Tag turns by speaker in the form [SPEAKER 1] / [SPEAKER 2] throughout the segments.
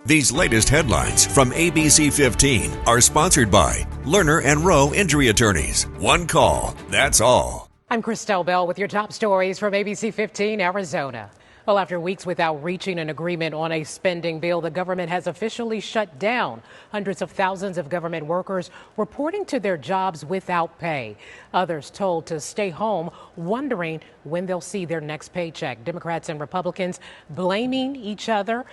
[SPEAKER 1] These latest headlines from ABC15 are sponsored by Lerner and Rowe Injury Attorneys. One call, that's all.
[SPEAKER 2] I'm Christelle Bell with your top stories from ABC15 Arizona. Well, after weeks without reaching an agreement on a spending bill, the government has officially shut down. Hundreds of thousands of government workers reporting to their jobs without pay. Others told to stay home, wondering when they'll see their next paycheck. Democrats and Republicans blaming each other.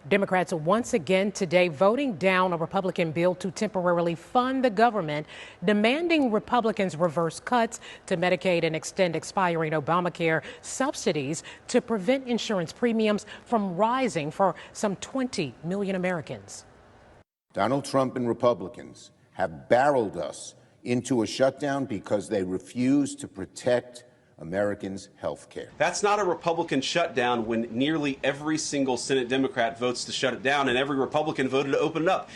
[SPEAKER 2] Democrats once again today voting down a Republican bill to temporarily fund the government, demanding Republicans reverse cuts to Medicaid and extend expiring Obamacare subsidies to prevent insurance premiums from rising for some 20 million Americans.
[SPEAKER 3] Donald Trump and Republicans have barreled us into a shutdown because they refuse to protect Americans' health care.
[SPEAKER 4] That's not a Republican shutdown when nearly every single Senate Democrat votes to shut it down and every Republican voted to open it up.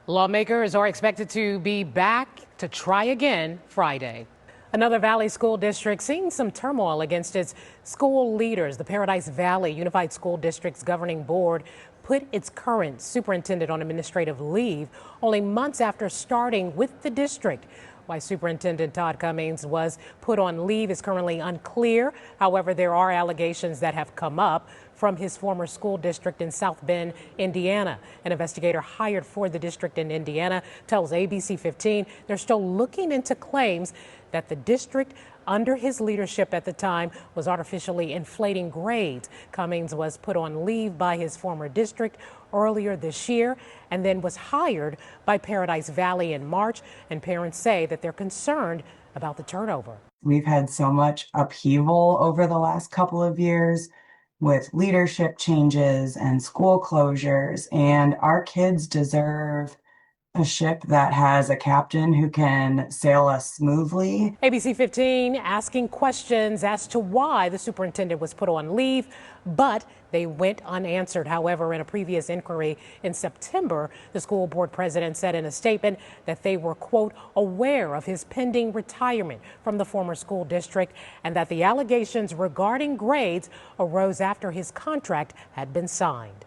[SPEAKER 2] Lawmakers are expected to be back to try again Friday. Another Valley School District seeing some turmoil against its school leaders. The Paradise Valley Unified School District's governing board put its current superintendent on administrative leave only months after starting with the district. Why Superintendent Todd Cummings was put on leave is currently unclear. However, there are allegations that have come up from his former school district in South Bend, Indiana. An investigator hired for the district in Indiana tells ABC15 they're still looking into claims that the district under his leadership at the time was artificially inflating grades. Cummings was put on leave by his former district earlier this year and then was hired by Paradise Valley in March, and parents say that they're concerned about the turnover.
[SPEAKER 5] We've had so much upheaval over the last couple of years with leadership changes and school closures, and our kids deserve a ship that has a captain who can sail us smoothly.
[SPEAKER 2] ABC15 asking questions as to why the superintendent was put on leave, but they went unanswered. However, in a previous inquiry in September, the school board president said in a statement that they were, quote, aware of his pending retirement from the former school district and that the allegations regarding grades arose after his contract had been signed.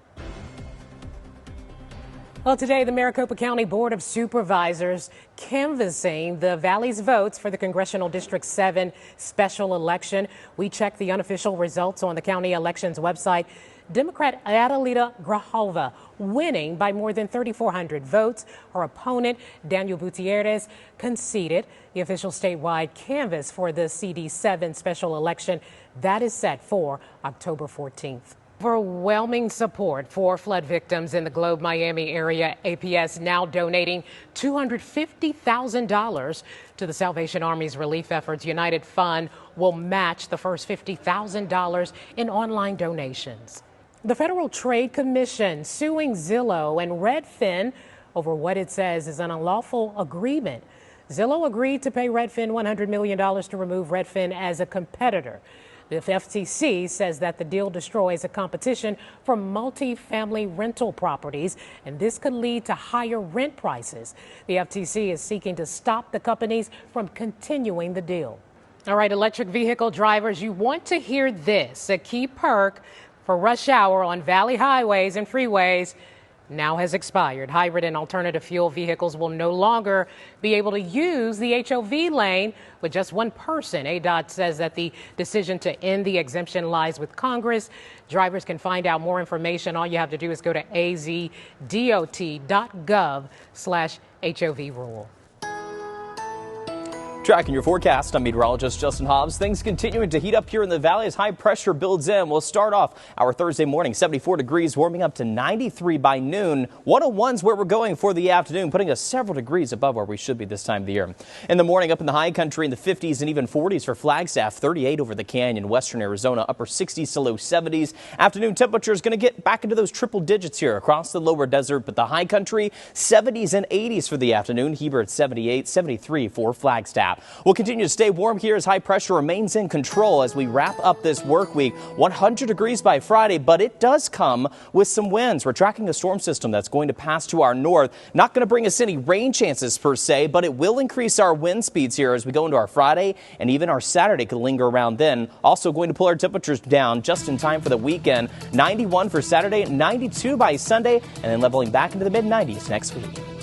[SPEAKER 2] Well, today, the Maricopa County Board of Supervisors canvassing the Valley's votes for the Congressional District 7 special election. We checked the unofficial results on the county elections website. Democrat Adelita Grajova winning by more than 3,400 votes. Her opponent, Daniel Gutierrez, conceded. The official statewide canvass for the CD7 special election that is set for October 14th. Overwhelming support for flood victims in the Globe Miami area. APS now donating $250,000 to the Salvation Army's relief efforts. United Fund will match the first $50,000 in online donations. The Federal Trade Commission suing Zillow and Redfin over what it says is an unlawful agreement. Zillow agreed to pay Redfin $100 million to remove Redfin as a competitor. The FTC says that the deal destroys a competition for multi-family rental properties, and this could lead to higher rent prices. The FTC is seeking to stop the companies from continuing the deal. All right, electric vehicle drivers, you want to hear this. A key perk for rush hour on Valley highways and freeways now has expired. Hybrid and alternative fuel vehicles will no longer be able to use the HOV lane with just one person. ADOT says that the decision to end the exemption lies with Congress. Drivers can find out more information. All you have to do is go to azdot.gov/HOV rule.
[SPEAKER 6] Tracking your forecast, I'm meteorologist Justin Hobbs. Things continuing to heat up here in the valley as high pressure builds in. We'll start off our Thursday morning, 74 degrees, warming up to 93 by noon. 101's where we're going for the afternoon, putting us several degrees above where we should be this time of the year. In the morning, up in the high country in the 50s and even 40s for Flagstaff, 38 over the Canyon, western Arizona, upper 60s to low 70s. Afternoon temperature is going to get back into those triple digits here across the lower desert, but the high country, 70s and 80s for the afternoon. Heber at 78, 73 for Flagstaff. gap. We'll continue to stay warm here as high pressure remains in control as we wrap up this work week. 100 degrees by Friday, but it does come with some winds. We're tracking a storm system that's going to pass to our north. Not going to bring us any rain chances per se, but it will increase our wind speeds here as we go into our Friday, and even our Saturday could linger around then. Also going to pull our temperatures down just in time for the weekend. 91 for Saturday, 92 by Sunday, and then leveling back into the mid-90s next week.